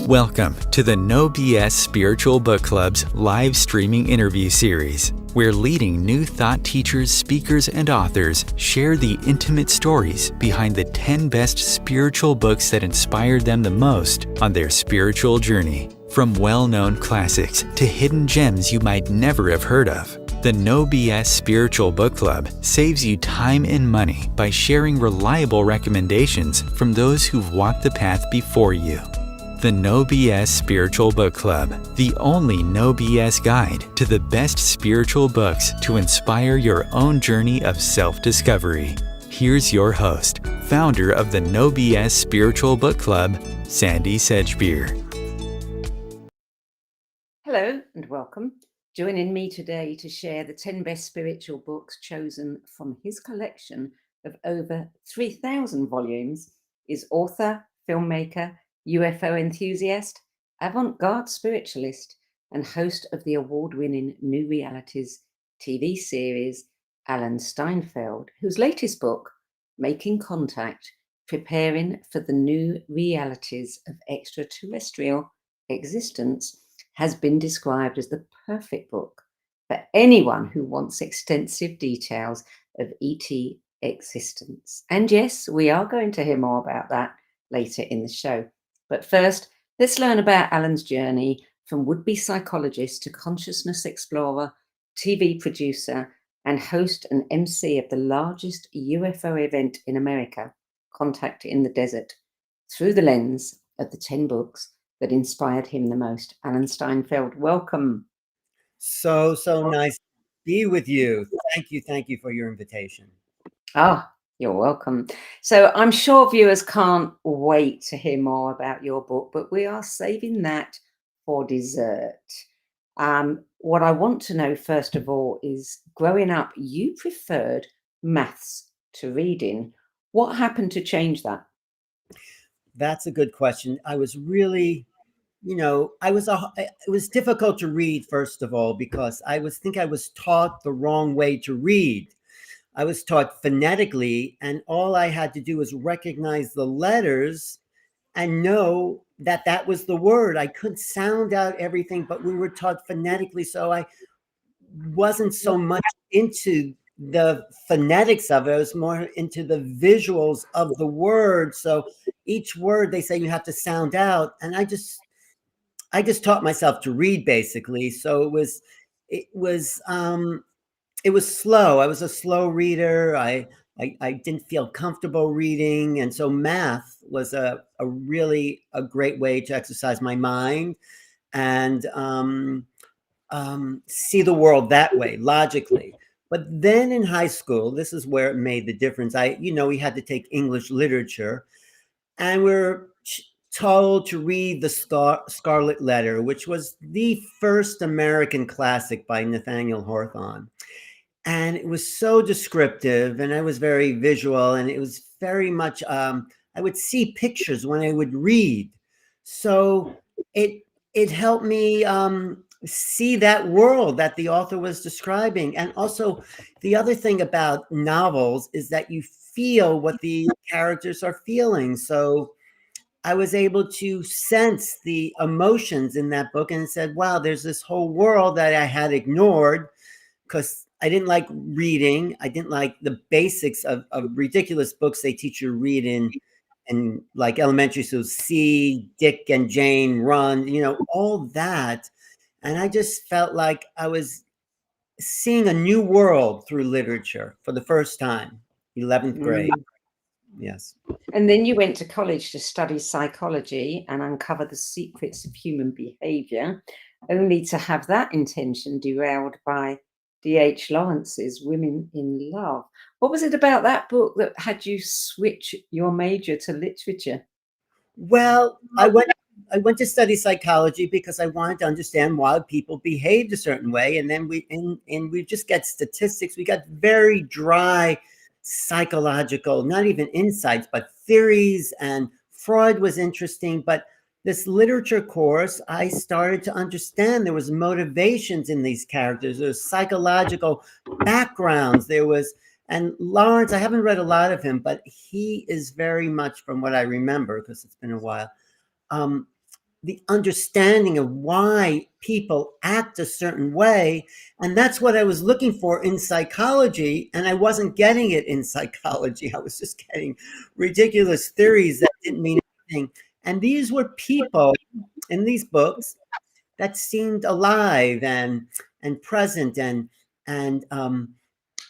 Welcome to the No BS Spiritual Book Club's live streaming interview series, where leading new thought teachers, speakers, and authors share the intimate stories behind the 10 best spiritual books that inspired them the most on their spiritual journey. From well-known classics to hidden gems you might never have heard of, the No BS Spiritual Book Club saves you time and money by sharing reliable recommendations from those who've walked the path before you. The No BS Spiritual Book Club, the only no BS guide to the best spiritual books to inspire your own journey of self-discovery. Here's your host, founder of the No BS Spiritual Book Club, Sandie Sedgbeer. Hello and welcome. Joining me today to share the 10 best spiritual books chosen from his collection of over 3,000 volumes is author, filmmaker, UFO enthusiast, avant-garde spiritualist, and host of the award-winning New Realities TV series, Alan Steinfeld, whose latest book, Making Contact, Preparing for the New Realities of Extraterrestrial Existence, has been described as the perfect book for anyone who wants extensive details of ET existence. And yes, we are going to hear more about that later in the show. But first, let's learn about Alan's journey from would-be psychologist to consciousness explorer, TV producer, and host and MC of the largest UFO event in America, Contact in the Desert, through the lens of the 10 books that inspired him the most. Alan Steinfeld, welcome. So nice to be with you. Thank you for your invitation. You're welcome. So I'm sure viewers can't wait to hear more about your book, but we are saving that for dessert. What I want to know, first of all, is growing up, you preferred maths to reading. What happened to change that? That's a good question. I was really, it was difficult to read, first of all, because I was taught the wrong way to read. I was taught phonetically, and all I had to do was recognize the letters and know that that was the word. I couldn't sound out everything, but we were taught phonetically, so I wasn't so much into the phonetics of it. I was more into the visuals of the word. So each word they say you have to sound out, and I just taught myself to read, basically. So it was slow. I was a slow reader. I didn't feel comfortable reading. And so math was a really great way to exercise my mind and see the world that way, logically. But then in high school, this is where it made the difference. We had to take English literature, and we're told to read The Scarlet Letter, which was the first American classic by Nathaniel Hawthorne. And it was so descriptive, and I was very visual, and it was very much, I would see pictures when I would read. So it helped me see that world that the author was describing. And also the other thing about novels is that you feel what the characters are feeling. So I was able to sense the emotions in that book and said, wow, there's this whole world that I had ignored because I didn't like reading. I didn't like the basics of ridiculous books they teach you to read in like elementary school, see Dick and Jane run, all that. And I just felt like I was seeing a new world through literature for the first time, 11th grade. Yes. And then you went to college to study psychology and uncover the secrets of human behavior, only to have that intention derailed by D.H. Lawrence's Women in Love. What was it about that book that had you switch your major to literature? Well, I went to study psychology because I wanted to understand why people behaved a certain way. And then we just get statistics. We got very dry psychological, not even insights, but theories. And Freud was interesting. But this literature course, I started to understand there was motivations in these characters. There was psychological backgrounds. And Lawrence, I haven't read a lot of him, but he is very much, from what I remember, because it's been a while, the understanding of why people act a certain way. And that's what I was looking for in psychology. And I wasn't getting it in psychology. I was just getting ridiculous theories that didn't mean anything. And these were people in these books that seemed alive and present, and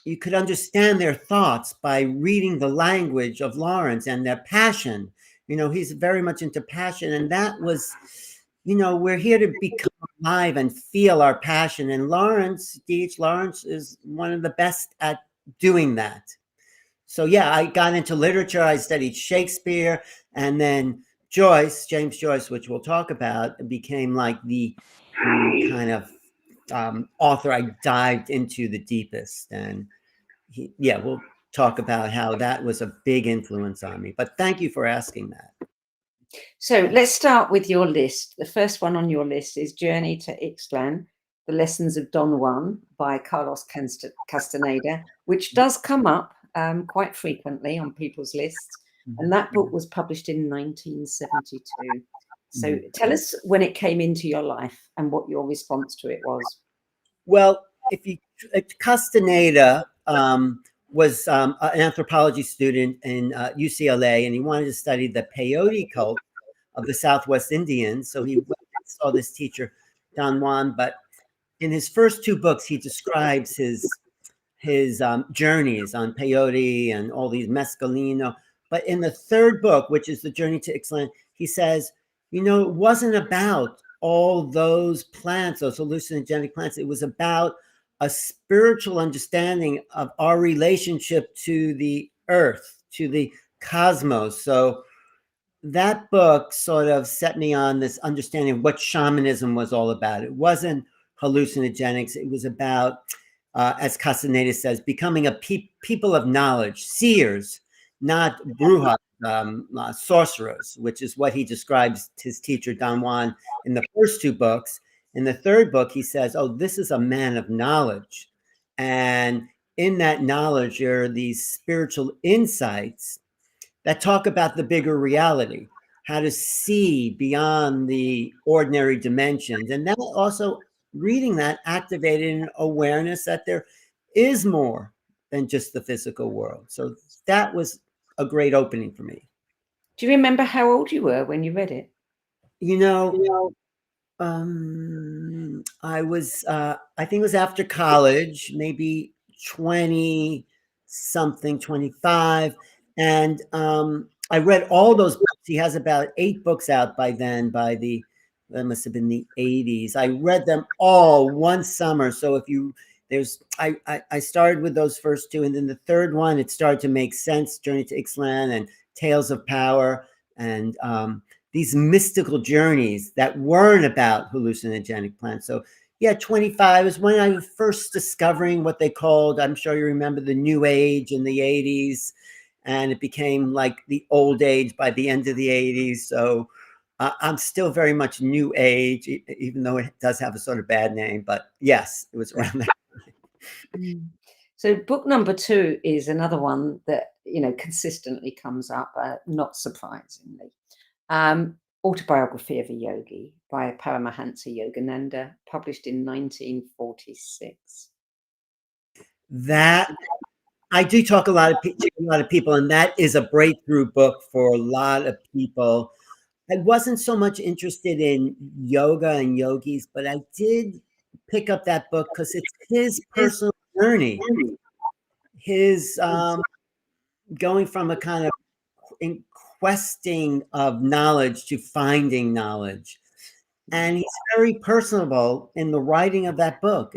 you could understand their thoughts by reading the language of Lawrence and their passion. He's very much into passion, and that was, we're here to become alive and feel our passion. And D.H. Lawrence is one of the best at doing that. So yeah, I got into literature. I studied Shakespeare, and then James Joyce, which we'll talk about, became like the kind of author I dived into the deepest. And we'll talk about how that was a big influence on me. But thank you for asking that. So let's start with your list. The first one on your list is Journey to Ixtlan, The Lessons of Don Juan by Carlos Castaneda, which does come up quite frequently on people's lists. And that book was published in 1972. So tell us when it came into your life and what your response to it was. Well, Castaneda was an anthropology student in UCLA, and he wanted to study the peyote cult of the Southwest Indians. So he saw this teacher, Don Juan. But in his first two books, he describes his journeys on peyote and all these mescalino. But in the third book, which is The Journey to Ixtlan, he says, it wasn't about all those plants, those hallucinogenic plants. It was about a spiritual understanding of our relationship to the earth, to the cosmos. So that book sort of set me on this understanding of what shamanism was all about. It wasn't hallucinogenics. It was about, as Castaneda says, becoming a people of knowledge, seers, not brujas, sorcerers, which is what he describes his teacher Don Juan in the first two books. In the third book, he says, oh, this is a man of knowledge. And in that knowledge, there are these spiritual insights that talk about the bigger reality, how to see beyond the ordinary dimensions. And that also, reading that, activated an awareness that there is more than just the physical world. So that was a great opening for me. Do you remember how old you were when you read it? I was, I think it was after college, maybe 20 something, 25. And I read all those books. He has about 8 books out by then, that must have been the 80s. I read them all one summer. So I started with those first two, and then the third one, it started to make sense, Journey to Ixtlan and Tales of Power, and these mystical journeys that weren't about hallucinogenic plants. So yeah, 25 is when I was first discovering what they called, I'm sure you remember, the New Age in the 80s. And it became like the old age by the end of the 80s. So I'm still very much New Age, even though it does have a sort of bad name. But yes, it was around that time. So book number 2 is another one that, consistently comes up, not surprisingly. Autobiography of a Yogi by Paramahansa Yogananda, published in 1946. That I do talk to a lot of people, and that is a breakthrough book for a lot of people. I wasn't so much interested in yoga and yogis, but I did pick up that book because it's his personal journey, his going from a kind of questing of knowledge to finding knowledge. And he's very personable in the writing of that book.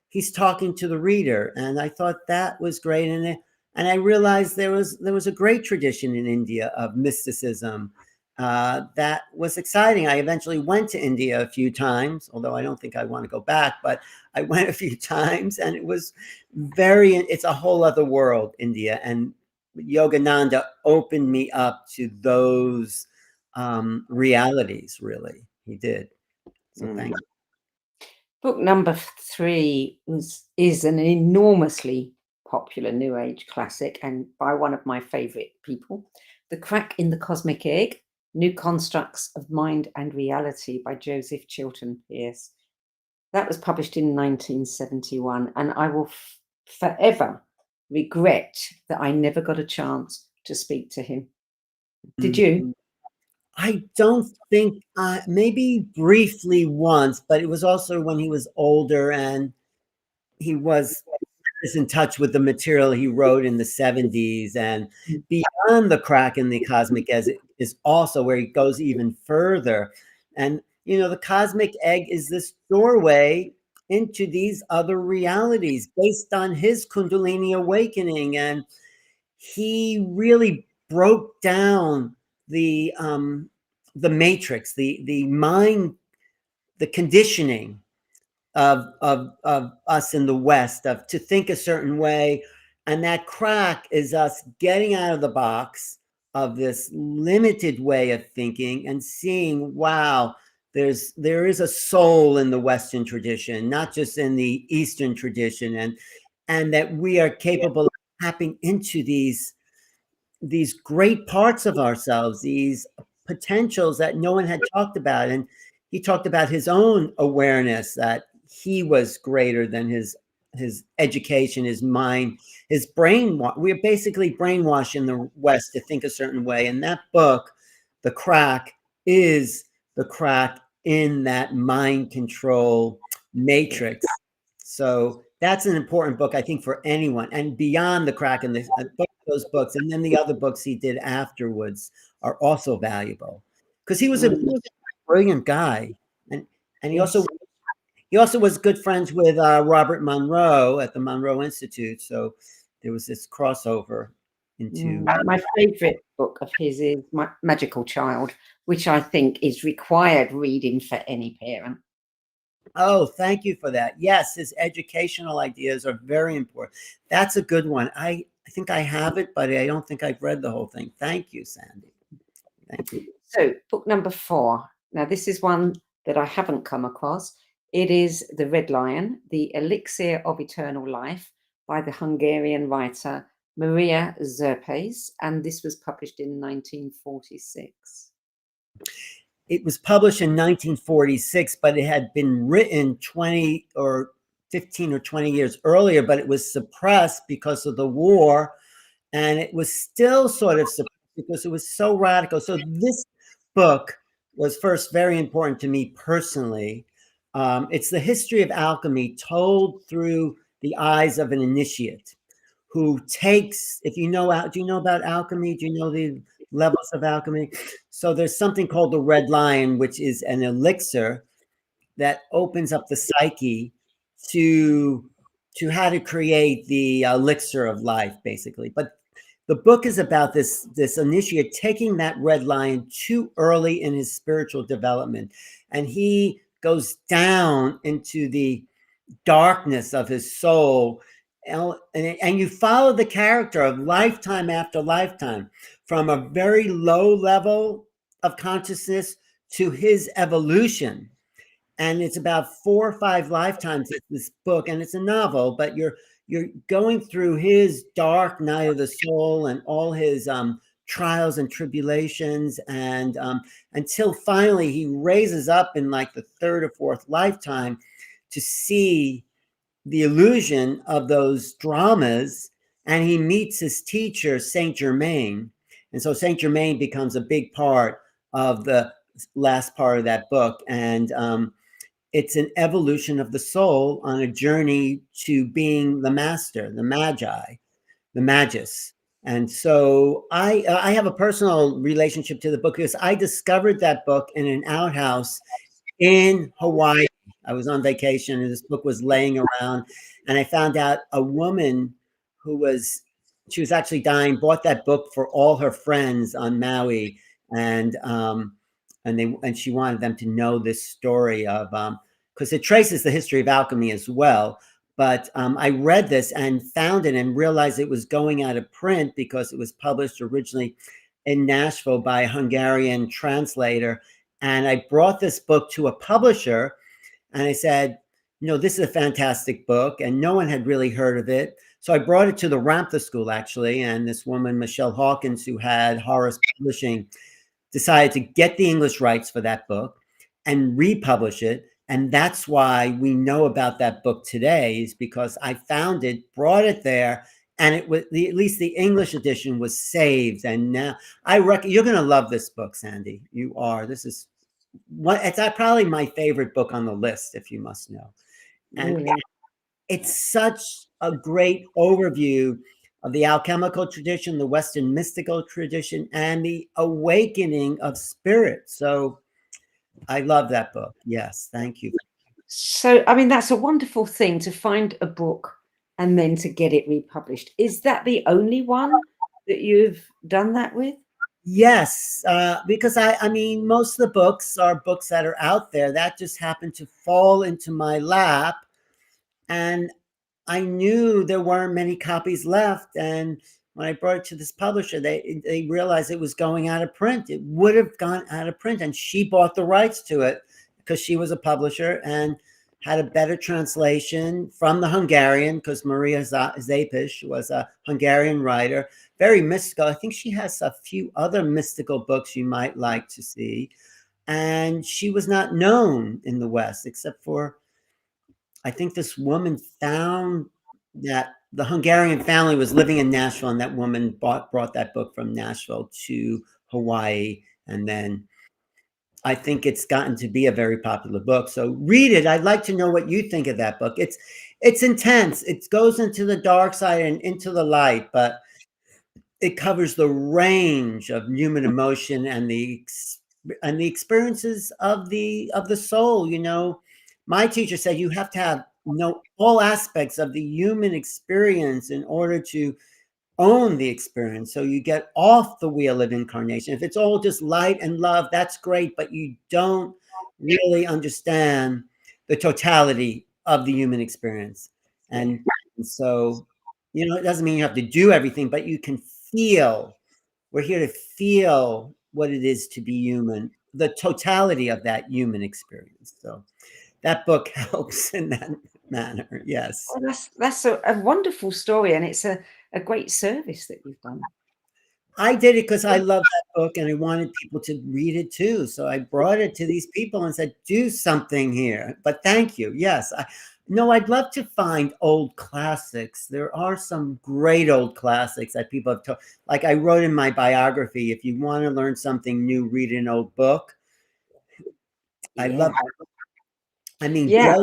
He's talking to the reader. And I thought that was great. And I realized there was a great tradition in India of mysticism that was exciting. I eventually went to India a few times, although I don't think I want to go back, but I went a few times, and it was it's a whole other world, India. And Yogananda opened me up to those realities, really. He did. So thank you. Book number 3 is an enormously popular New Age classic, and by one of my favorite people, The Crack in the Cosmic Egg, New Constructs of Mind and Reality by Joseph Chilton Pearce. That was published in 1971, and I will forever regret that I never got a chance to speak to him. Did you? I don't think, maybe briefly once, but it was also when he was older and he was in touch with the material he wrote in the 70s, and Beyond the Crack in the Cosmic Egg is also where he goes even further. And, you know, the cosmic egg is this doorway into these other realities based on his Kundalini awakening. And he really broke down the matrix, the mind, the conditioning of us in the West to think a certain way. And that crack is us getting out of the box of this limited way of thinking and seeing, wow, there is a soul in the Western tradition, not just in the Eastern tradition, and that we are capable of tapping into these great parts of ourselves, these potentials that no one had talked about. And he talked about his own awareness that he was greater than his education, his mind, his brain. We're basically brainwashed in the West to think a certain way. And that book, The Crack, is the crack in that mind control matrix. So that's an important book, I think, for anyone. And Beyond the Crack in both those books, and then the other books he did afterwards, are also valuable, because he was a brilliant guy, and he also was good friends with Robert Monroe at the Monroe Institute. So there was this crossover into. My favorite book of his is Magical Child, which I think is required reading for any parent. Oh, thank you for that. Yes, his educational ideas are very important. That's a good one. I think I have it, but I don't think I've read the whole thing. Thank you, Sandie. Thank you. So book number 4. Now, this is one that I haven't come across. It is The Red Lion, The Elixir of Eternal Life by the Hungarian writer Maria Zerpes, and this was published in 1946. It was published in 1946, but it had been written 20 or 15 or 20 years earlier, but it was suppressed because of the war. And it was still sort of suppressed because it was so radical. So this book was first very important to me personally. It's the history of alchemy told through the eyes of an initiate who takes, do you know about alchemy? Do you know the levels of alchemy? So there's something called the Red Lion, which is an elixir that opens up the psyche to how to create the elixir of life, basically. But the book is about this initiate taking that red lion too early in his spiritual development, and he goes down into the darkness of his soul. And you follow the character of lifetime after lifetime, from a very low level of consciousness to his evolution. And it's about 4 or 5 lifetimes in this book, and it's a novel, but you're going through his dark night of the soul and all his trials and tribulations, and until finally he raises up in like the 3rd or 4th lifetime to see the illusion of those dramas, and he meets his teacher, Saint Germain. And so Saint Germain becomes a big part of the last part of that book. And it's an evolution of the soul on a journey to being the master, the magi, the magus. And so I have a personal relationship to the book because I discovered that book in an outhouse in Hawaii. I was on vacation and this book was laying around, and I found out a woman she was actually dying, bought that book for all her friends on Maui, and she wanted them to know this story of because it traces the history of alchemy as well. But I read this and found it and realized it was going out of print because it was published originally in Nashville by a Hungarian translator. And I brought this book to a publisher and I said, this is a fantastic book, and no one had really heard of it. So I brought it to the Ramtha School, actually, and this woman, Michelle Hawkins, who had Horus Publishing, decided to get the English rights for that book and republish it. And that's why we know about that book today, is because I found it, brought it there, and it was at least the English edition was saved. And now I reckon you're going to love this book, Sandie. You are. This is what it's probably my favorite book on the list, if you must know. And Really? it's such a great overview of the alchemical tradition, the Western mystical tradition, and the awakening of spirit. So I love that book. Yes, thank you. So, I mean, that's a wonderful thing to find a book and then to get it republished. Is that the only one that you've done that with? Yes, because I mean, most of the books are books that are out there. That just happened to fall into my lap, and I knew there weren't many copies left. And when I brought it to this publisher, they realized it was going out of print. It would have gone out of print, and she bought the rights to it because she was a publisher and had a better translation from the Hungarian, because Maria Zapis was a Hungarian writer, very mystical. I think she has a few other mystical books you might like to see. And she was not known in the West, except for, I think this woman found that the Hungarian family was living in Nashville, and that woman brought that book from Nashville to Hawaii. And then I think it's gotten to be a very popular book. So read it. I'd like to know what you think of that book. It's intense. It goes into the dark side and into the light, but it covers the range of human emotion and the experiences of the soul. You know, my teacher said you have to know all aspects of the human experience in order to own the experience. So you get off the wheel of incarnation. If it's all just light and love, that's great, but you don't really understand the totality of the human experience. And so, you know, it doesn't mean you have to do everything, but you can feel. We're here to feel what it is to be human, the totality of that human experience. So that book helps in that manner. Yes. Well, that's a wonderful story, and it's a great service that you've done. I did it because I love that book and I wanted people to read it too. So I brought it to these people and said, do something here. But thank you. Yes. I'd love to find old classics. There are some great old classics that people have told. Like I wrote in my biography, if you want to learn something new, read an old book. I love that. I mean, Yeah,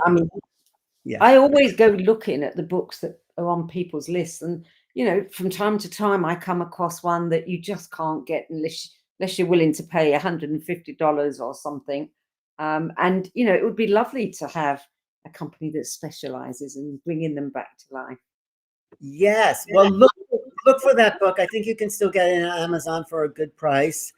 I always go looking at the books that are on people's lists, and you know, from time to time, I come across one that you just can't get unless you're willing to pay $150 or something. And you know, it would be lovely to have a company that specializes in bringing them back to life. Yes. Well, look for that book. I think you can still get it on Amazon for a good price.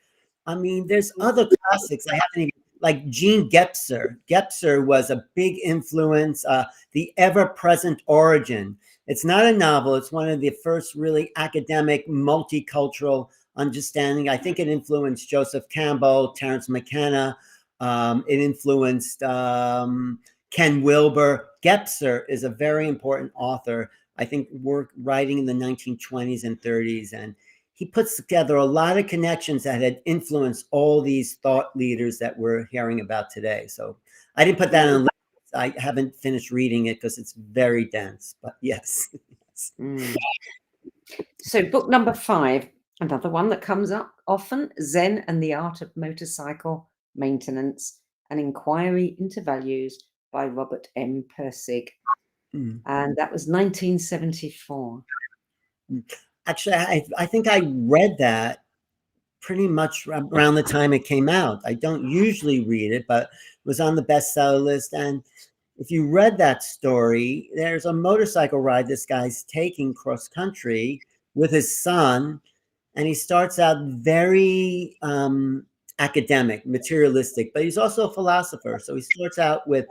I mean, there's other classics I haven't even, like Jean Gebser. Gebser was a big influence. The Ever-Present Origin. It's not a novel. It's one of the first really academic, multicultural understanding. I think it influenced Joseph Campbell, Terence McKenna. It influenced Ken Wilber. Gebser is a very important author. I think writing in the 1920s and 30s. And he puts together a lot of connections that had influenced all these thought leaders that we're hearing about today. So I didn't put that on the list. I haven't finished reading it because it's very dense, but yes. So book number 5, another one that comes up often, Zen and the Art of Motorcycle Maintenance, an Inquiry into Values by Robert M. Pirsig. And that was 1974. Actually, I think I read that pretty much around the time it came out. I don't usually read it, but it was on the bestseller list. And if you read that story, there's a motorcycle ride this guy's taking cross country with his son. And he starts out very academic, materialistic, but he's also a philosopher. So he starts out with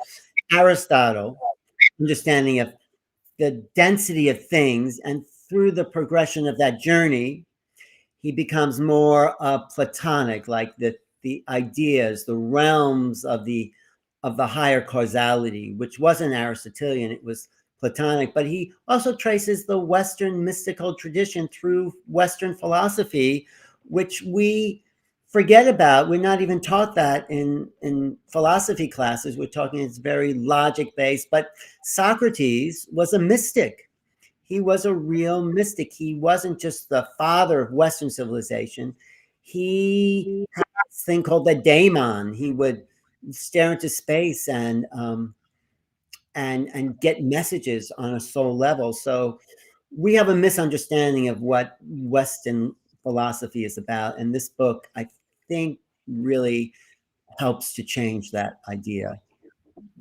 Aristotle, understanding of the density of things, and through the progression of that journey, he becomes more Platonic, like the ideas, the realms of the higher causality, which wasn't Aristotelian, it was Platonic. But he also traces the Western mystical tradition through Western philosophy, which we forget about. We're not even taught that in philosophy classes. We're talking it's very logic based. But Socrates was a mystic. He was a real mystic. He wasn't just the father of Western civilization. He had this thing called the daemon. He would stare into space and get messages on a soul level. So we have a misunderstanding of what Western philosophy is about. And this book, I think, really helps to change that idea.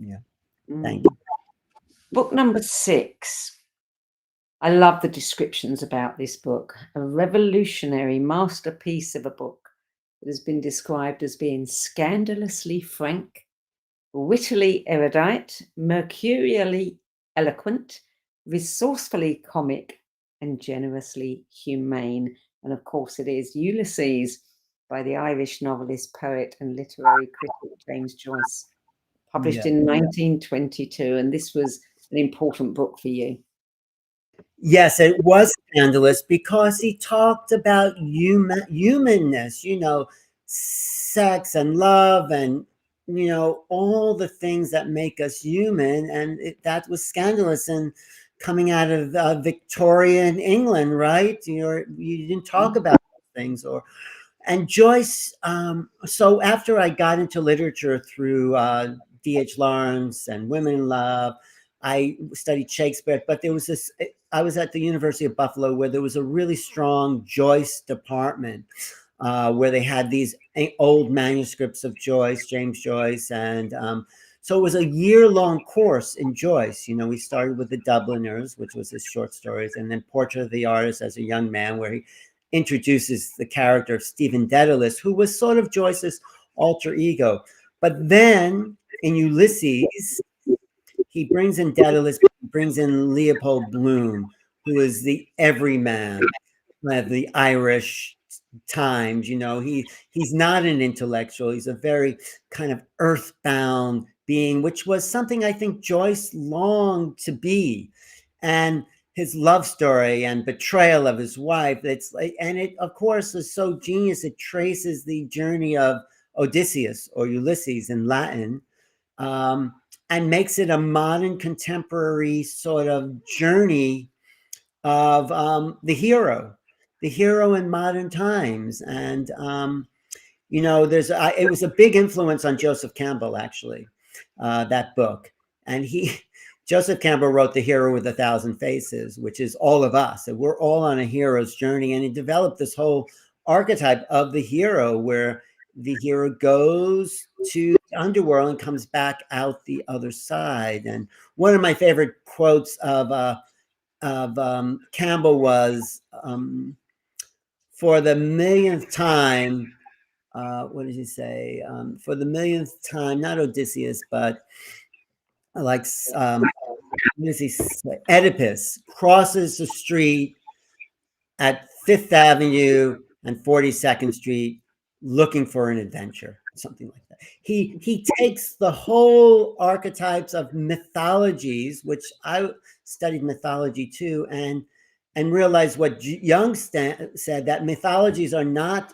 Yeah. Thank you. Book number 6. I love the descriptions about this book. A revolutionary masterpiece of a book that has been described as being scandalously frank, wittily erudite, mercurially eloquent, resourcefully comic, and generously humane. And of course, it is Ulysses by the Irish novelist, poet, and literary critic James Joyce, published in 1922. And this was an important book for you. Yes, it was scandalous because he talked about humanness, sex and love and, all the things that make us human. And that was scandalous. And coming out of Victorian England, right? You didn't talk about those things. And Joyce, so after I got into literature through D.H. Lawrence and Women in Love, I studied Shakespeare, but there was this, I was at the University of Buffalo where there was a really strong Joyce department where they had these old manuscripts of Joyce, James Joyce. And so it was a year-long course in Joyce. We started with The Dubliners, which was his short stories, and then Portrait of the Artist as a Young Man, where he introduces the character of Stephen Dedalus, who was sort of Joyce's alter ego. But then in Ulysses, he brings in Dedalus, brings in Leopold Bloom, who is the everyman of the Irish times. He's not an intellectual. He's a very kind of earthbound being, which was something I think Joyce longed to be. And his love story and betrayal of his wife, and it of course is so genius. It traces the journey of Odysseus, or Ulysses in Latin, and makes it a modern contemporary sort of journey of the hero in modern times. And it was a big influence on Joseph Campbell, actually, that book. And Joseph Campbell wrote The Hero with 1,000 Faces, which is all of us. And we're all on a hero's journey. And he developed this whole archetype of the hero, where the hero goes to the underworld and comes back out the other side. And one of my favorite quotes of Campbell was, for the millionth time, what did he say? For the millionth time, not Odysseus, but like Oedipus crosses the street at 5th Avenue and 42nd Street looking for an adventure, something like that. He takes the whole archetypes of mythologies, which I studied mythology too, and realized what Jung said, that mythologies are not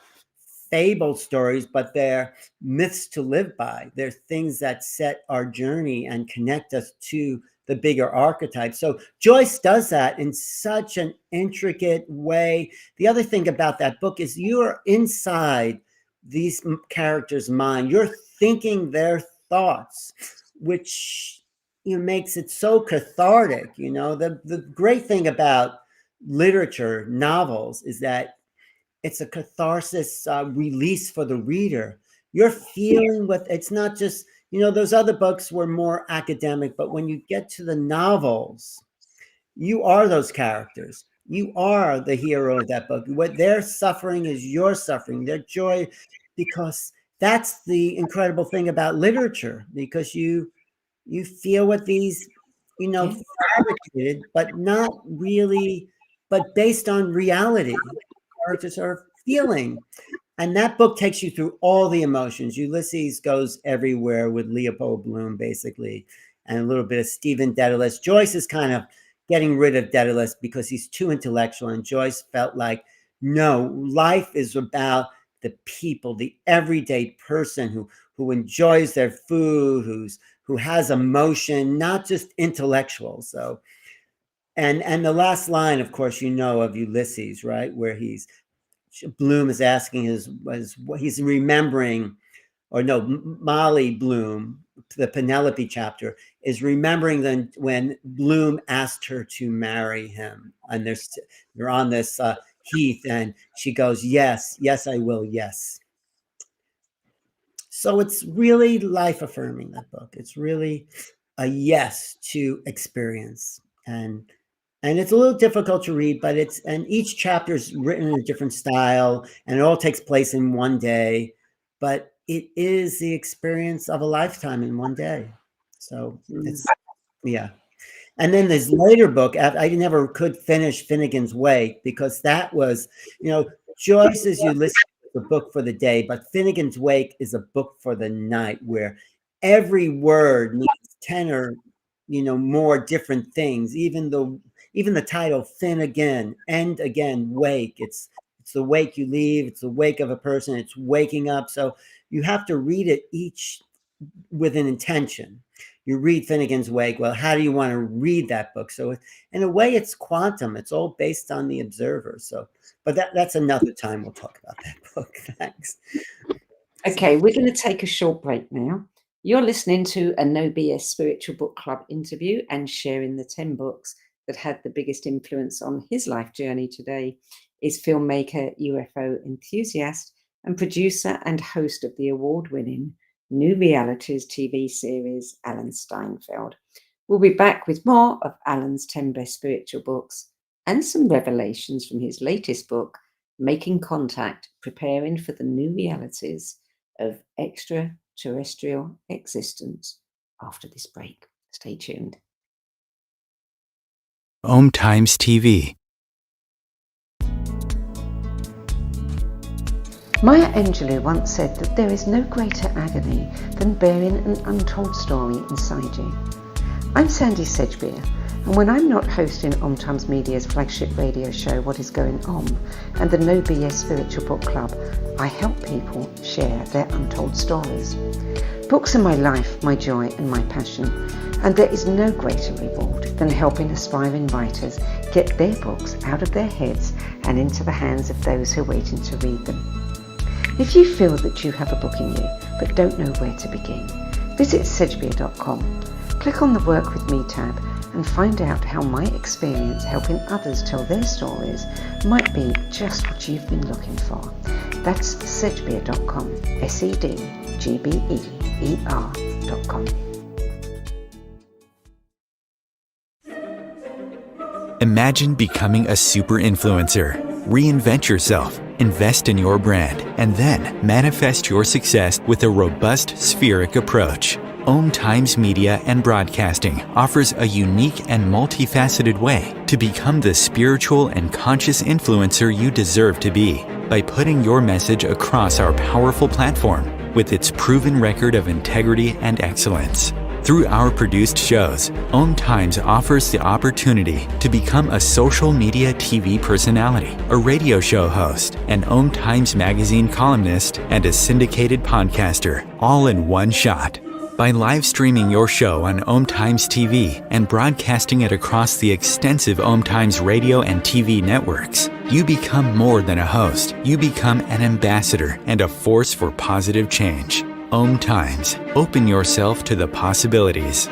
fable stories, but they're myths to live by. They're things that set our journey and connect us to the bigger archetype. So Joyce does that in such an intricate way. The other thing about that book is you're inside these characters' mind. You're thinking their thoughts, which makes it so cathartic. The great thing about literature, novels, is that it's a catharsis release for the reader. You're feeling it's not just, those other books were more academic, but when you get to the novels, you are those characters. You are the hero of that book. What they're suffering is your suffering, their joy, because that's the incredible thing about literature, because you feel what these, fabricated, but not really, but based on reality. Characters are feeling. And that book takes you through all the emotions. Ulysses goes everywhere with Leopold Bloom, basically, and a little bit of Stephen Dedalus. Joyce is kind of getting rid of Dedalus because he's too intellectual. And Joyce felt like, no, life is about the people, the everyday person who enjoys their food, who has emotion, not just intellectual. So, and the last line, of course, of Ulysses, right, where Bloom is asking he's remembering, or no, Molly Bloom, the Penelope chapter, is remembering when Bloom asked her to marry him, and they're on this heath, and she goes, yes, I will, yes. So it's really life affirming, that book. It's really a yes to experience, and it's a little difficult to read, but and each chapter is written in a different style, and it all takes place in one day, but it is the experience of a lifetime in one day. So it's, yeah. And then this later book, I never could finish Finnegan's Wake, because that was, Joyce's Ulysses is a book for the day, but Finnegan's Wake is a book for the night, where every word means 10 or, more different things. Even the title, Finnegan, end again, wake. It's the wake you leave. It's the wake of a person. It's waking up. So you have to read it each with an intention. You read Finnegan's Wake. Well, how do you want to read that book? So in a way, it's quantum. It's all based on the observer. So, but that's another time we'll talk about that book. Thanks. Okay, we're going to take a short break now. You're listening to a No BS Spiritual Book Club interview and sharing the 10 books that had the biggest influence on his life journey today is filmmaker, UFO enthusiast, and producer and host of the award-winning New Realities TV series, Alan Steinfeld. We'll be back with more of Alan's 10 best spiritual books and some revelations from his latest book, Making Contact, Preparing for the New Realities of Extraterrestrial Existence, after this break. Stay tuned. Om Times TV. Maya Angelou once said that there is no greater agony than bearing an untold story inside you. I'm Sandie Sedgbeer, and when I'm not hosting Om Times Media's flagship radio show, What Is Going On, and the No BS Spiritual Book Club, I help people share their untold stories. Books are my life, my joy, and my passion, and there is no greater reward than helping aspiring writers get their books out of their heads and into the hands of those who are waiting to read them. If you feel that you have a book in you but don't know where to begin, visit sedgbeer.com, click on the Work With Me tab and find out how my experience helping others tell their stories might be just what you've been looking for. That's sedgbeer.com, sedgbeer.com. Imagine becoming a super influencer. Reinvent yourself, invest in your brand, and then manifest your success with a robust spheric approach. Om Times Media and Broadcasting offers a unique and multifaceted way to become the spiritual and conscious influencer you deserve to be by putting your message across our powerful platform with its proven record of integrity and excellence. Through our produced shows, Om Times offers the opportunity to become a social media TV personality, a radio show host, an Om Times magazine columnist, and a syndicated podcaster, all in one shot. By live streaming your show on Om Times TV and broadcasting it across the extensive Om Times radio and TV networks, you become more than a host. You become an ambassador and a force for positive change. Om Times. Open yourself to the possibilities.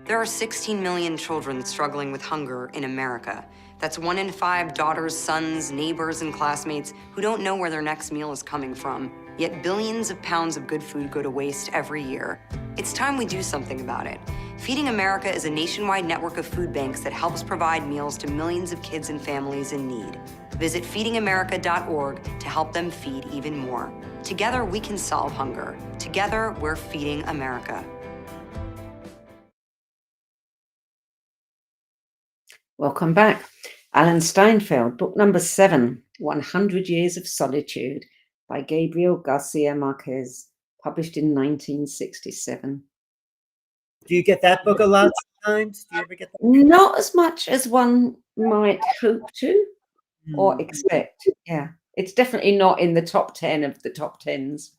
There are 16 million children struggling with hunger in America. That's 1 in 5 daughters, sons, neighbors, and classmates who don't know where their next meal is coming from. Yet billions of pounds of good food go to waste every year. It's time we do something about it. Feeding America is a nationwide network of food banks that helps provide meals to millions of kids and families in need. Visit feedingamerica.org to help them feed even more. Together, we can solve hunger. Together, we're feeding America. Welcome back. Alan Steinfeld, book number 7, 100 Years of Solitude, by Gabriel Garcia Marquez, published in 1967. Do you get that book a lot of times? Do you ever get that? Not as much as one might hope to. or expect. Yeah, it's definitely not in the top 10 of the top 10s.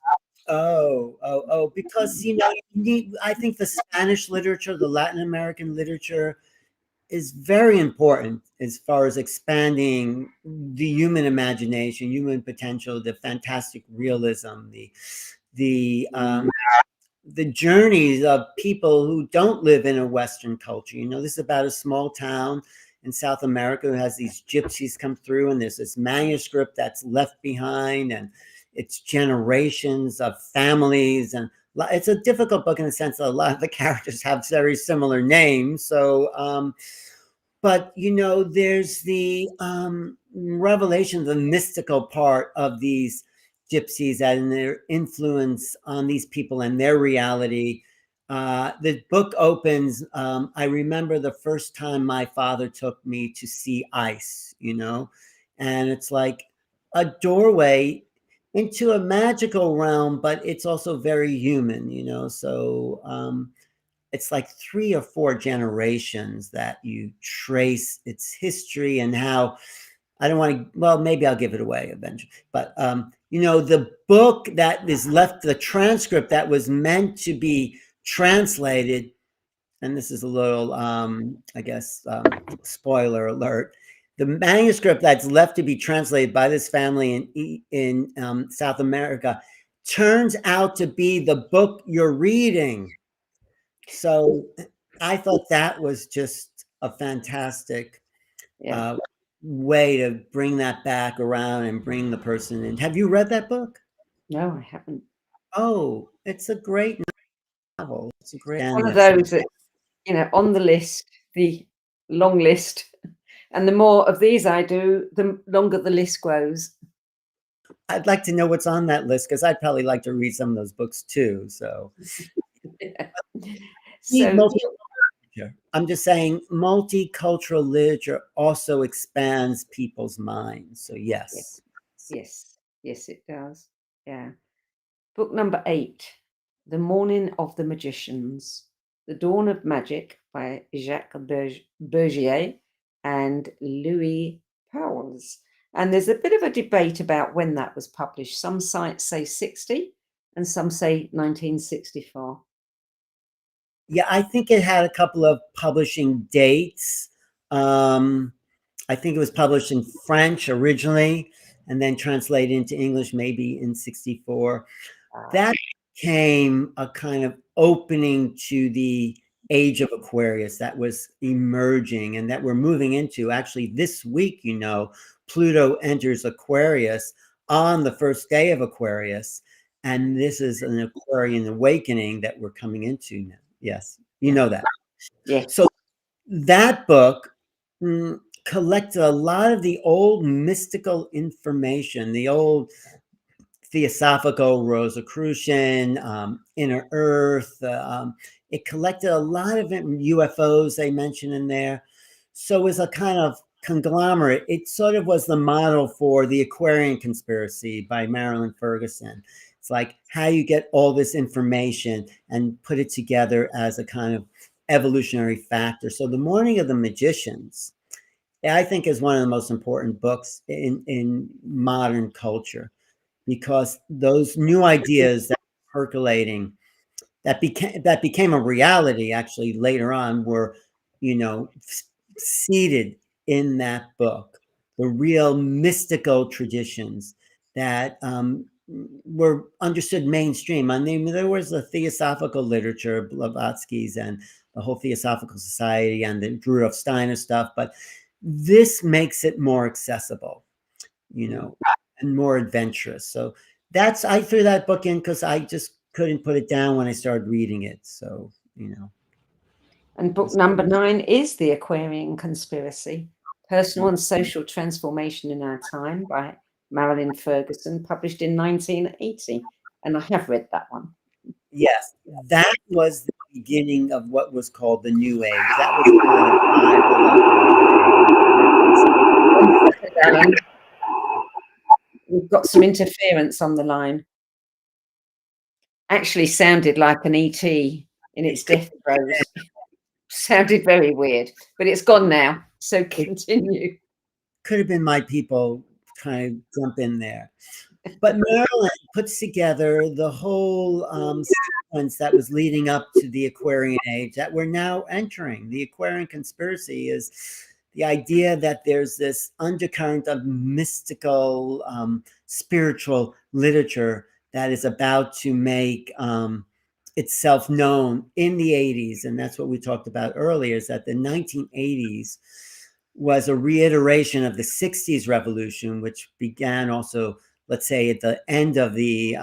Because you need. I think the Spanish literature, the Latin American literature, is very important as far as expanding the human imagination, human potential, the fantastic realism, the journeys of people who don't live in a Western culture. This is about a small town in South America who has these gypsies come through, and there's this manuscript that's left behind, and it's generations of families. And it's a difficult book in the sense that a lot of the characters have very similar names. So, but there's the revelation, the mystical part of these gypsies and their influence on these people and their reality. The book opens, I remember the first time my father took me to see ice, and it's like a doorway into a magical realm, but it's also very human. So it's like 3 or 4 generations that you trace its history and how. I don't want to, well, maybe I'll give it away eventually. But, the book that is left, the transcript that was meant to be translated, and this is a little, I guess, spoiler alert. The manuscript that's left to be translated by this family in South America turns out to be the book you're reading. So I thought that was just a fantastic way to bring that back around and bring the person in. Have you read that book? No, I haven't. Oh, it's a great novel. It's a great one of those that, on the list, the long list. And the more of these I do, the longer the list grows. I'd like to know what's on that list, because I'd probably like to read some of those books too. So, I'm just saying, multicultural literature also expands people's minds. So yes, it does. Yeah. Book number 8, The Morning of the Magicians, The Dawn of Magic by Jacques Bergier and Louis Pauwels. And there's a bit of a debate about when that was published. Some sites say 60 and some say 1964. Yeah, I think it had a couple of publishing dates. I think it was published in French originally and then translated into English maybe in 64. That became a kind of opening to the age of Aquarius that was emerging and that we're moving into. Actually, this week, Pluto enters Aquarius on the first day of Aquarius. And this is an Aquarian awakening that we're coming into now. Yes, you know that. Yeah. So that book collected a lot of the old mystical information, the old Theosophical, Rosicrucian, Inner Earth. It collected a lot of UFOs they mentioned in there. So it was a kind of conglomerate. It sort of was the model for the Aquarian conspiracy by Marilyn Ferguson. It's like how you get all this information and put it together as a kind of evolutionary factor. So The Morning of the Magicians, I think, is one of the most important books in modern culture, because those new ideas that were percolating, that became a reality actually later on, were, seated in that book. The real mystical traditions that were understood mainstream. I mean, there was the Theosophical literature, Blavatsky's and the whole Theosophical Society and the Rudolf Steiner stuff, but this makes it more accessible, and more adventurous. So I threw that book in because I just couldn't put it down when I started reading it. So, And book number 9 is The Aquarian Conspiracy, Personal and Social Transformation in Our Time by Marilyn Ferguson, published in 1980. And I have read that one. Yes, that was the beginning of what was called the New Age. That was Alan, we've got some interference on the line. Actually sounded like an ET in its death throes. Sounded very weird, but it's gone now. So continue. could have been my people trying to jump in there. But Marilyn puts together the whole sequence that was leading up to the Aquarian age that we're now entering. The Aquarian conspiracy is the idea that there's this undercurrent of mystical, spiritual literature that is about to make itself known in the 80s. And that's what we talked about earlier, is that the 1980s was a reiteration of the 60s revolution, which began also, let's say, at the end of the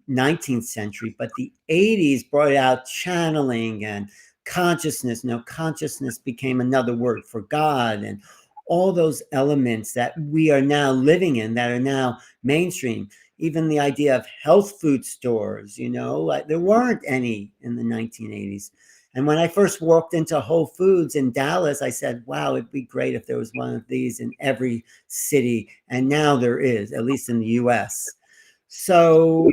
19th century. But the 80s brought out channeling and consciousness. Consciousness became another word for God, and all those elements that we are now living in that are now mainstream. Even the idea of health food stores, there weren't any in the 1980s. And when I first walked into Whole Foods in Dallas, I said, wow, it'd be great if there was one of these in every city. And now there is, at least in the US. So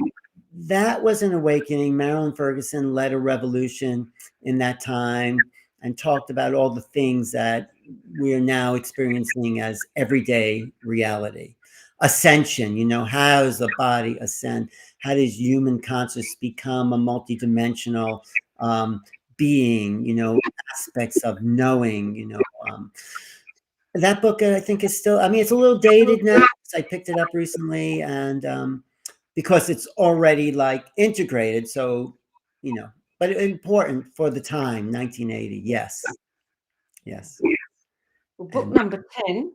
that was an awakening. Marilyn Ferguson led a revolution in that time and talked about all the things that we are now experiencing as everyday reality. Ascension, how does the body ascend? How does human consciousness become a multidimensional being, aspects of knowing, that book I think is still, it's a little dated now. I picked it up recently, and because it's already like integrated. So, but important for the time, 1980. Yes. Well, book number 10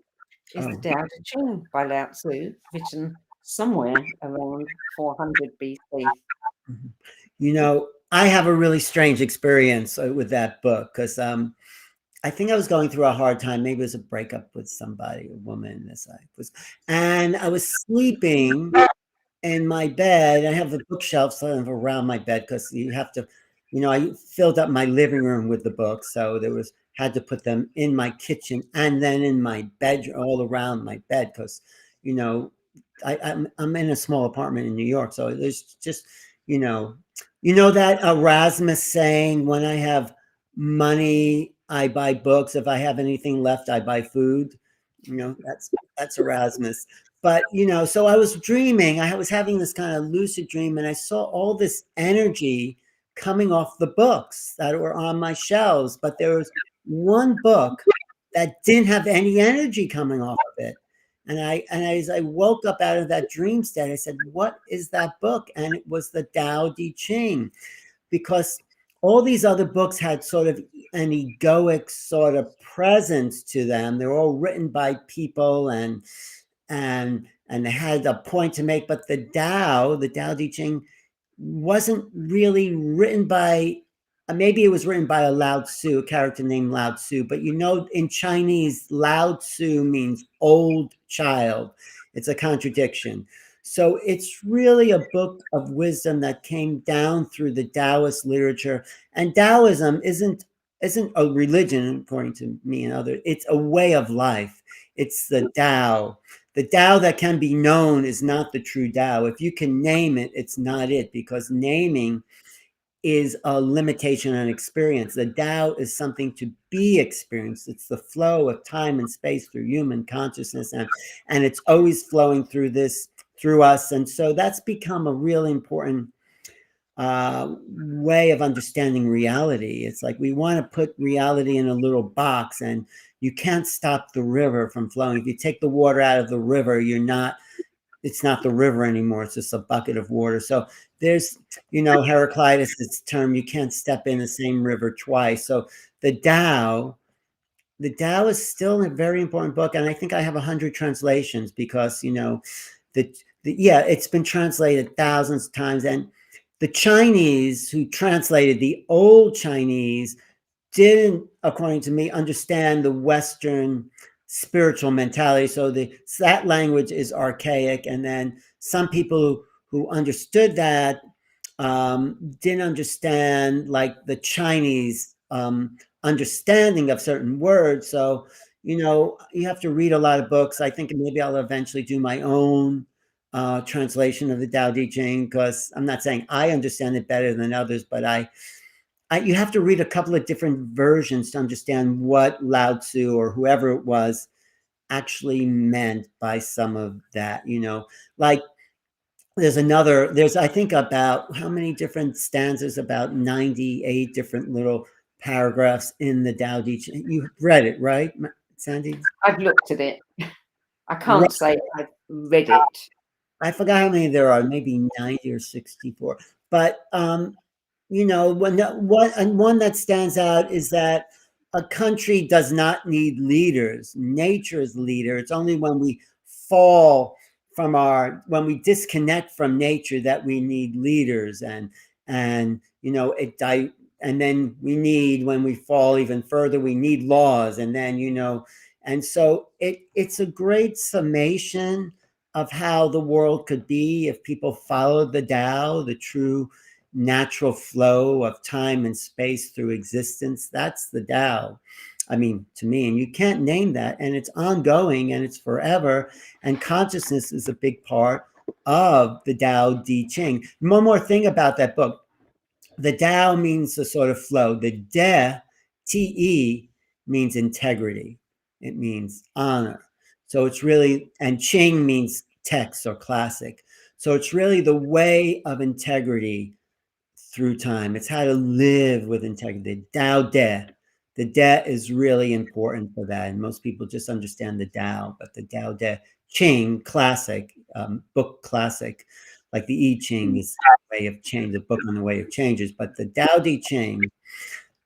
is the Tao Te Ching by Lao Tzu, written somewhere around 400 BC. I have a really strange experience with that book because I think I was going through a hard time. Maybe it was a breakup with somebody, a woman, and I was sleeping in my bed. I have the bookshelf sort of around my bed because you have to, I filled up my living room with the books, so had to put them in my kitchen and then in my bedroom, all around my bed, because I'm in a small apartment in New York, so there's just that Erasmus saying, when I have money I buy books, if I have anything left I buy food. That's Erasmus. But so I was dreaming, I was having this kind of lucid dream, and I saw all this energy coming off the books that were on my shelves, but there was one book that didn't have any energy coming off of it. And as I woke up out of that dream state, I said, what is that book? And it was the Tao Te Ching, because all these other books had sort of an egoic sort of presence to them. They're all written by people and they had a point to make. But the Tao Te Ching, wasn't really written by, maybe it was written by a Lao Tzu, a character named Lao Tzu, but in Chinese, Lao Tzu means old child. It's a contradiction. So it's really a book of wisdom that came down through the Taoist literature. And Taoism isn't a religion, according to me and others. It's a way of life. It's the Tao. The Tao that can be known is not the true Tao. If you can name it, it's not it, because naming is a limitation on experience. The Tao is something to be experienced. It's the flow of time and space through human consciousness, and it's always flowing through us. And so that's become a really important way of understanding reality. It's like we want to put reality in a little box, and you can't stop the river from flowing. If you take the water out of the river, it's not the river anymore. It's just a bucket of water. So there's, Heraclitus' term, you can't step in the same river twice. So the Tao is still a very important book. And I think I have 100 translations because, it's been translated thousands of times. And the Chinese who translated the old Chinese didn't, according to me, understand the Western spiritual mentality. So that language is archaic. And then some people who understood that didn't understand like the Chinese understanding of certain words. So, you have to read a lot of books. I think maybe I'll eventually do my own translation of the Tao Te Ching, because I'm not saying I understand it better than others, but you have to read a couple of different versions to understand what Lao Tzu or whoever it was actually meant by some of that, like there's I think about how many different stanzas, about 98 different little paragraphs in the Tao Te Ching. You read it, right, Sandie? I've looked at it. I Right. can't say I've read it. I forgot how many there are, maybe 90 or 64. But one that stands out is that a country does not need leaders. Nature's leader. It's only when we fall when we disconnect from nature that we need leaders, and and then when we fall even further, we need laws, and then and so it's a great summation of how the world could be if people followed the Tao, the true natural flow of time and space through existence. That's the Tao. I mean, to me, and you can't name that, and it's ongoing and it's forever. And consciousness is a big part of the Tao Te Ching. One more thing about that book. The Tao means the sort of flow. The De, Te, means integrity. It means honor. So it's really, and Ching means text or classic. So it's really the way of integrity through time. It's how to live with integrity. Tao De. The De is really important for that. And most people just understand the Tao, but the Tao De Ching, classic, book classic, like the I Ching is the way of change, the book on the way of changes. But the Tao Te Ching,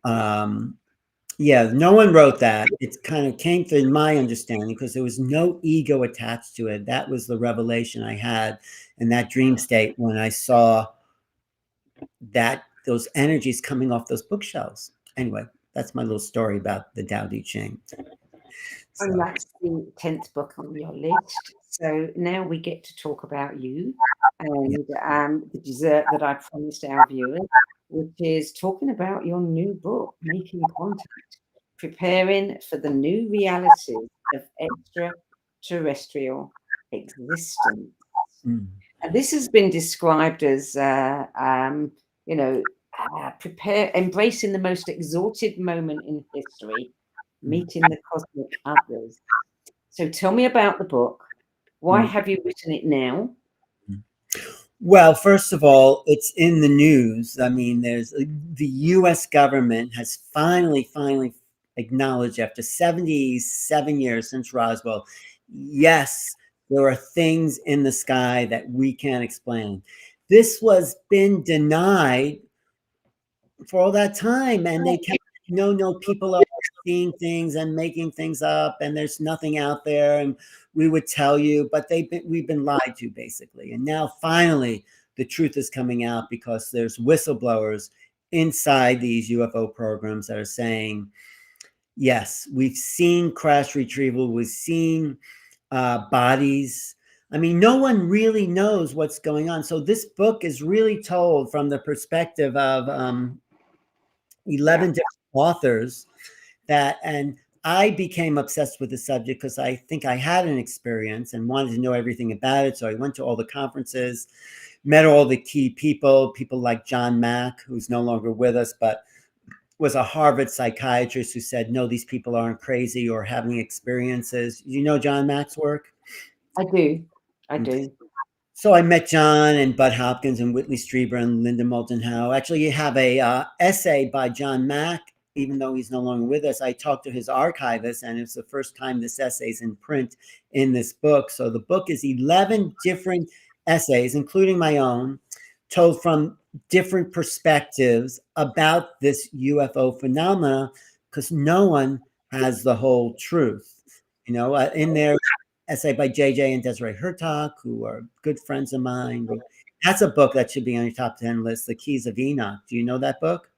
no one wrote that. It kind of came through my understanding because there was no ego attached to it. That was the revelation I had in that dream state when I saw that those energies coming off those bookshelves. Anyway, that's my little story about the Tao Te Ching. And that's the 10th book on your list. So now we get to talk about you and the dessert that I promised our viewers, which is talking about your new book, Making Contact, Preparing for the New Realities of Extraterrestrial Existence. And this has been described as, embracing the most exalted moment in history, meeting the cosmic others. So tell me about the book. Why have you written it now? Well, first of all, it's in the news. I mean, the U.S. government has finally acknowledged after 77 years since Roswell, yes, there are things in the sky that we can't explain. This was been denied for all that time, and they kept, no, people are seeing things and making things up, and there's nothing out there, and we would tell you, but we've been lied to, basically. And now finally the truth is coming out because there's whistleblowers inside these UFO programs that are saying, yes, we've seen crash retrieval, we've seen bodies. I mean, no one really knows what's going on. So this book is really told from the perspective of 11 different authors and I became obsessed with the subject because I think I had an experience and wanted to know everything about it. So I went to all the conferences, met all the key people like John Mack, who's no longer with us, but was a Harvard psychiatrist who said, no, these people aren't crazy or having experiences. You know John Mack's work? I do. So I met John and Bud Hopkins and Whitley Strieber and Linda Moulton Howe. Actually, you have a essay by John Mack, even though he's no longer with us. I talked to his archivist, and it's the first time this essay is in print in this book. So the book is 11 different essays, including my own, told from different perspectives about this UFO phenomena, because no one has the whole truth. In there, essay by JJ and Desiree Hertog, who are good friends of mine. That's a book that should be on your top 10 list, The Keys of Enoch. Do you know that book?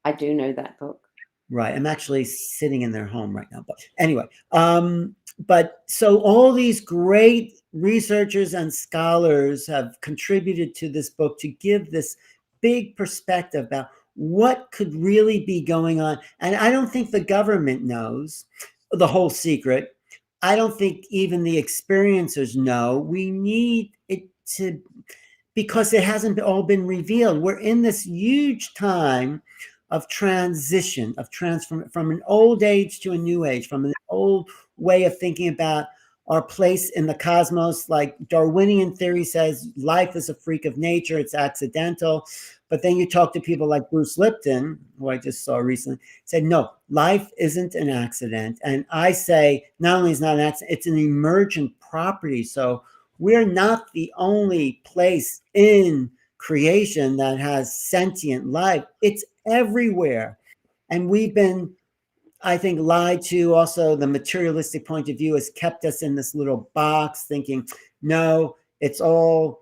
I do know that book. Right. I'm actually sitting in their home right now. But anyway, but so all these great researchers and scholars have contributed to this book to give this big perspective about what could really be going on. And I don't think the government knows the whole secret. I don't think even the experiencers know. We need it to, because it hasn't all been revealed. We're in this huge time of transition, of transform from an old age to a new age, from an old way of thinking about our place in the cosmos. Like Darwinian theory says life is a freak of nature, it's accidental. But then you talk to people like Bruce Lipton, who I just saw recently, said, no, life isn't an accident. And I say, not only is it not an accident, it's an emergent property. So we're not the only place in creation that has sentient life. It's everywhere. And we've been, I think, lied to. Also, the materialistic point of view has kept us in this little box thinking, no, it's all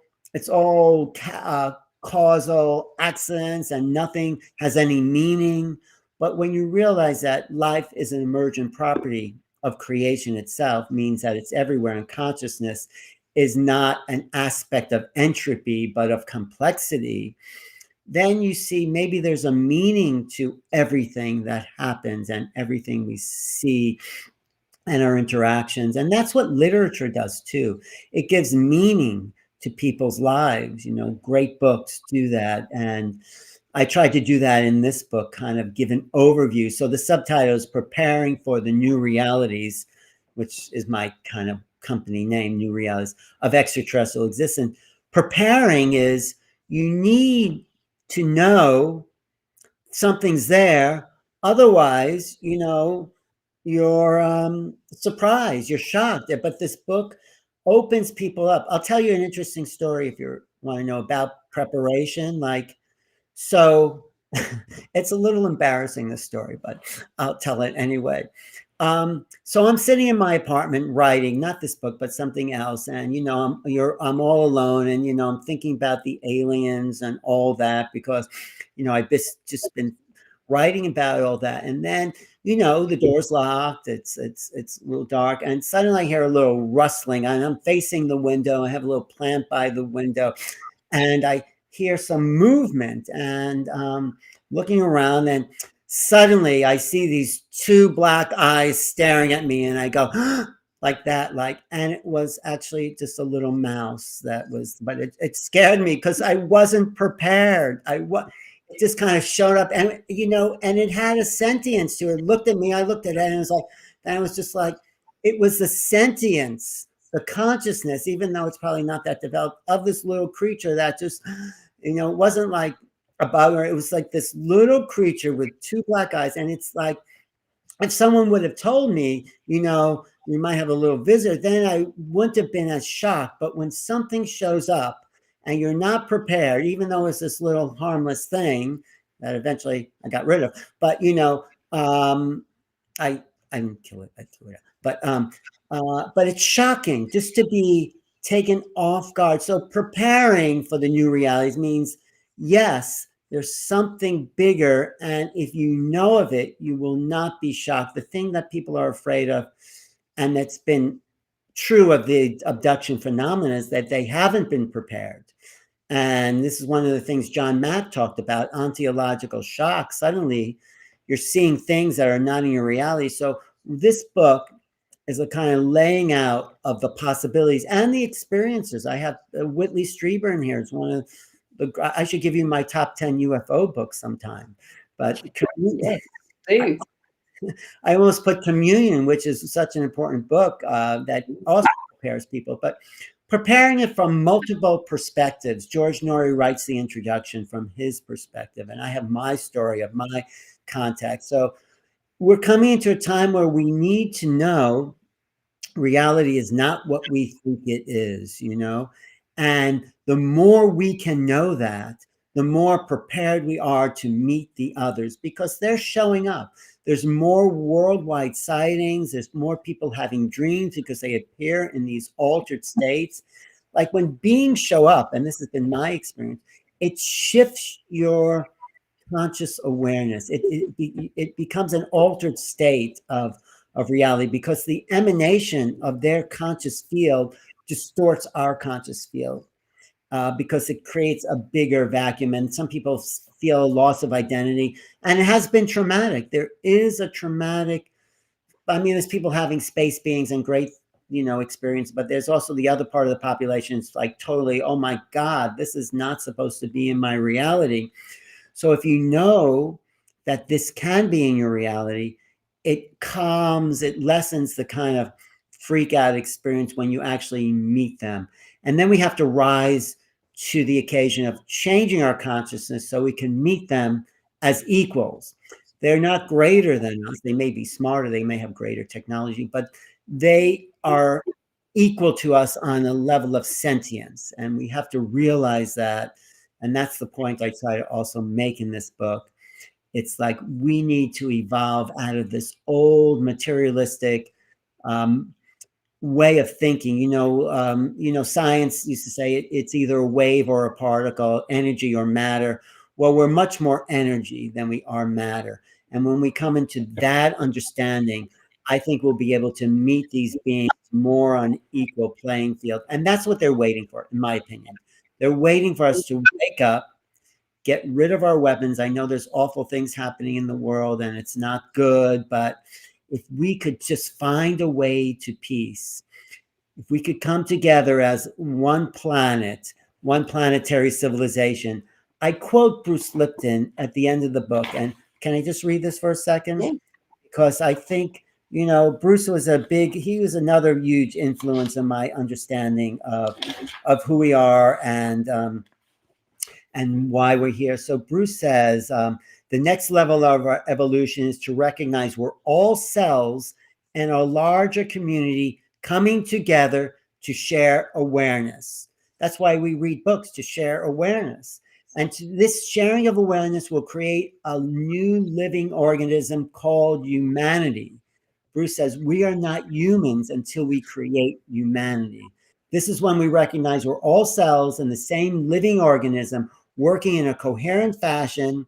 causal accidents and nothing has any meaning. But when you realize that life is an emergent property of creation itself, means that it's everywhere, and consciousness is not an aspect of entropy, but of complexity, then you see maybe there's a meaning to everything that happens and everything we see and our interactions. And that's what literature does too. It gives meaning to people's lives. Great books do that. And I tried to do that in this book, kind of give an overview. So the subtitle is Preparing for the New Realities, which is my kind of company name, New Realities of Extraterrestrial Existence. Preparing is, you need to know something's there. Otherwise, you're surprised, you're shocked. But this book opens people up. I'll tell you an interesting story if you want to know about preparation. So it's a little embarrassing, this story, but I'll tell it anyway. So I'm sitting in my apartment writing, not this book, but something else. And, I'm all alone, and, I'm thinking about the aliens and all that, because, I've just been writing about all that. And then, the door's locked. It's a little dark. And suddenly I hear a little rustling, and I'm facing the window. I have a little plant by the window, and I hear some movement, and looking around, and suddenly I see these two black eyes staring at me, and I go like that, and it was actually just a little mouse but it scared me because I wasn't prepared. It just kind of showed up, and and it had a sentience to it. It looked at me, I looked at it, and it was just like, it was the sentience, the consciousness, even though it's probably not that developed, of this little creature that just, it wasn't like a bug, or it was like this little creature with two black eyes. And it's like, if someone would have told me, you might have a little visitor, then I wouldn't have been as shocked. But when something shows up and you're not prepared, even though it's this little harmless thing that eventually I got rid of, but I didn't kill it, I threw it out. But it's shocking just to be taken off guard. So preparing for the new realities means, yes, there's something bigger, and if you know of it, you will not be shocked. The thing that people are afraid of, and that's been true of the abduction phenomena, is that they haven't been prepared. And this is one of the things John Mack talked about, ontological shock. Suddenly, you're seeing things that are not in your reality. So this book is a kind of laying out of the possibilities and the experiences. I have Whitley Strieber in here. It's one of I should give you my top 10 UFO books sometime. But yes, please. I almost put Communion, which is such an important book that also prepares people. But preparing it from multiple perspectives. George Norrie writes the introduction from his perspective, and I have my story of my contact. So we're coming into a time where we need to know reality is not what we think it is, and the more we can know that, the more prepared we are to meet the others, because they're showing up. There's more worldwide sightings. There's more people having dreams because they appear in these altered states. Like when beings show up, and this has been my experience, it shifts your conscious awareness. It becomes an altered state of reality, because the emanation of their conscious field distorts our conscious field, because it creates a bigger vacuum. And some people feel a loss of identity, and it has been traumatic. There is a traumatic, there's people having space beings and great, experience, but there's also the other part of the population. It's like totally, oh my God, this is not supposed to be in my reality. So if you know that this can be in your reality, it calms, it lessens the kind of freak out experience when you actually meet them. And then we have to rise to the occasion of changing our consciousness so we can meet them as equals. They're not greater than us. They may be smarter, they may have greater technology, but they are equal to us on a level of sentience. And we have to realize that. And that's the point I try to also make in this book. It's like we need to evolve out of this old materialistic way of thinking. Science used to say it's either a wave or a particle, energy or matter. Well, we're much more energy than we are matter. And when we come into that understanding, I think we'll be able to meet these beings more on equal playing field. And that's what they're waiting for, in my opinion. They're waiting for us to wake up, get rid of our weapons. I know there's awful things happening in the world and it's not good, but if we could just find a way to peace, if we could come together as one planet, one planetary civilization. I quote Bruce Lipton at the end of the book. And can I just read this for a second? Yeah. Because I think, Bruce was he was another huge influence in my understanding of who we are and why we're here. So Bruce says, the next level of our evolution is to recognize we're all cells in a larger community coming together to share awareness. That's why we read books, to share awareness. And this sharing of awareness will create a new living organism called humanity. Bruce says, we are not humans until we create humanity. This is when we recognize we're all cells in the same living organism working in a coherent fashion.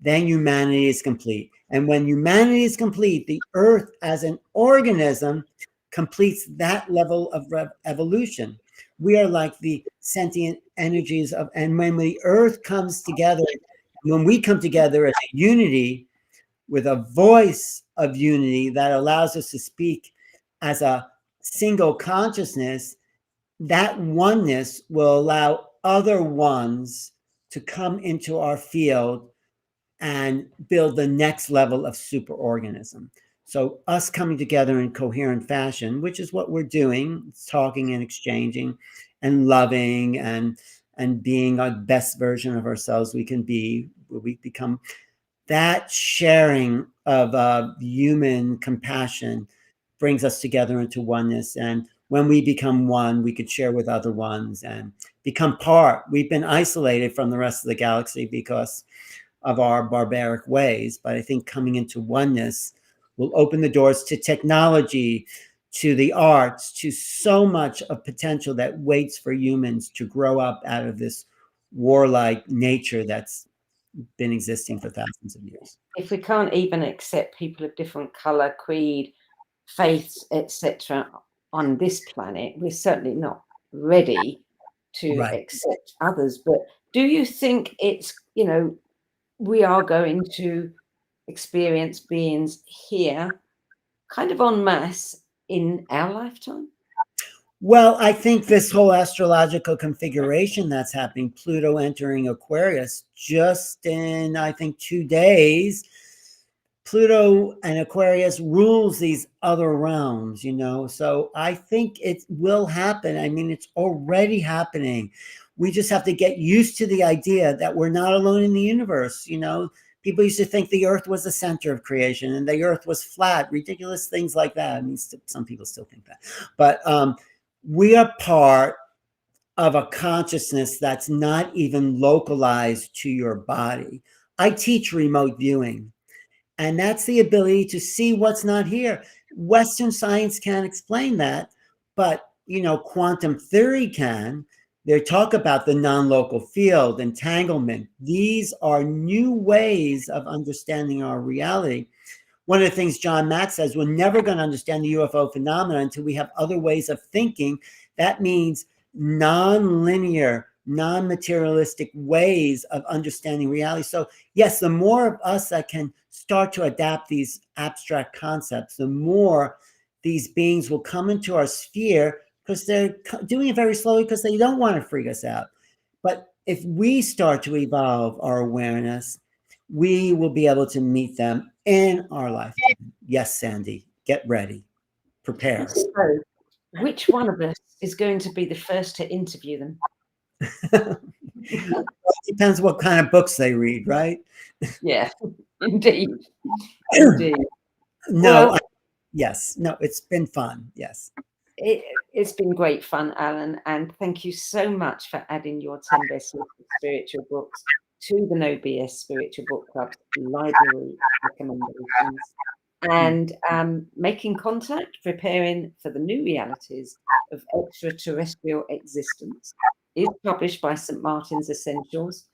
Then humanity is complete. And when humanity is complete, the earth as an organism completes that level of evolution. We are like the sentient energies of, and when the earth comes together, when we come together as a unity with a voice of unity that allows us to speak as a single consciousness, that oneness will allow other ones to come into our field and build the next level of superorganism. So us coming together in coherent fashion, which is what we're doing, talking and exchanging and loving and being our best version of ourselves we can be, we become that sharing of human compassion brings us together into oneness. And when we become one, we could share with other ones and become part. We've been isolated from the rest of the galaxy because of our barbaric ways. But I think coming into oneness will open the doors to technology, to the arts, to so much of potential that waits for humans to grow up out of this warlike nature that's been existing for thousands of years. If we can't even accept people of different color, creed, faiths, etc. on this planet, we're certainly not ready to accept others. But do you think it's, we are going to experience beings here kind of en masse in our lifetime? Well, I think this whole astrological configuration that's happening, Pluto entering Aquarius, just in, I think, 2 days, Pluto and Aquarius rules these other realms, so I think it will happen. I mean, it's already happening. We just have to get used to the idea that we're not alone in the universe. People used to think the earth was the center of creation and the earth was flat, ridiculous things like that. I mean, some people still think that, but we are part of a consciousness that's not even localized to your body. I teach remote viewing, and that's the ability to see what's not here. Western science can't explain that, but quantum theory can. They talk about the non-local field, entanglement. These are new ways of understanding our reality. One of the things John Mack says, we're never going to understand the UFO phenomenon until we have other ways of thinking. That means non-linear, non-materialistic ways of understanding reality. So yes, the more of us that can start to adapt these abstract concepts, the more these beings will come into our sphere, because they're doing it very slowly because they don't want to freak us out. But if we start to evolve our awareness, we will be able to meet them in our lifetime. Yes, Sandie, get ready, prepare. So, which one of us is going to be the first to interview them? Depends what kind of books they read, right? Yeah, indeed. Indeed. No, Well, yes, no, it's been fun. Yes. It's been great fun, Alan, and thank you so much for adding your 10 best spiritual books to the No BS Spiritual Book Club's library recommendations, and making contact, preparing for the new realities of extraterrestrial existence is published by St. Martin's Essentials.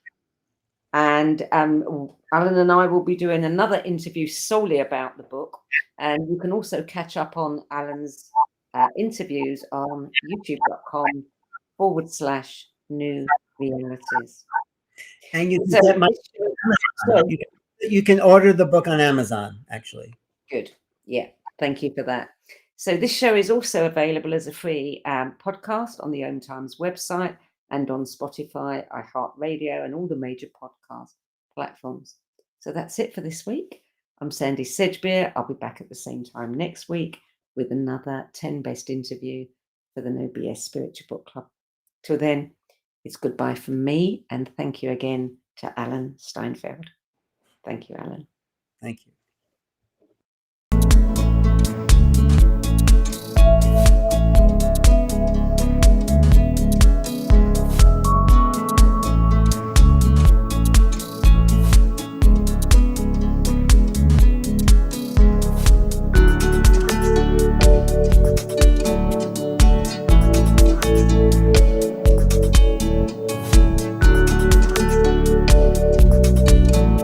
And Alan and I will be doing another interview solely about the book, and you can also catch up on Alan's interviews on youtube.com/new realities. And you can So, get you can order the book on Amazon, actually. good. Yeah, thank you for that. So this show is also available as a free podcast on the Om Times website and on Spotify, iHeartRadio, and all the major podcast platforms. So that's it for this week. I'm Sandie Sedgbeer. I'll be back at the same time next week with another 10 best interview for the No BS Spiritual Book Club. Till then, it's goodbye from me, and thank you again to Alan Steinfeld. Thank you, Alan. Thank you.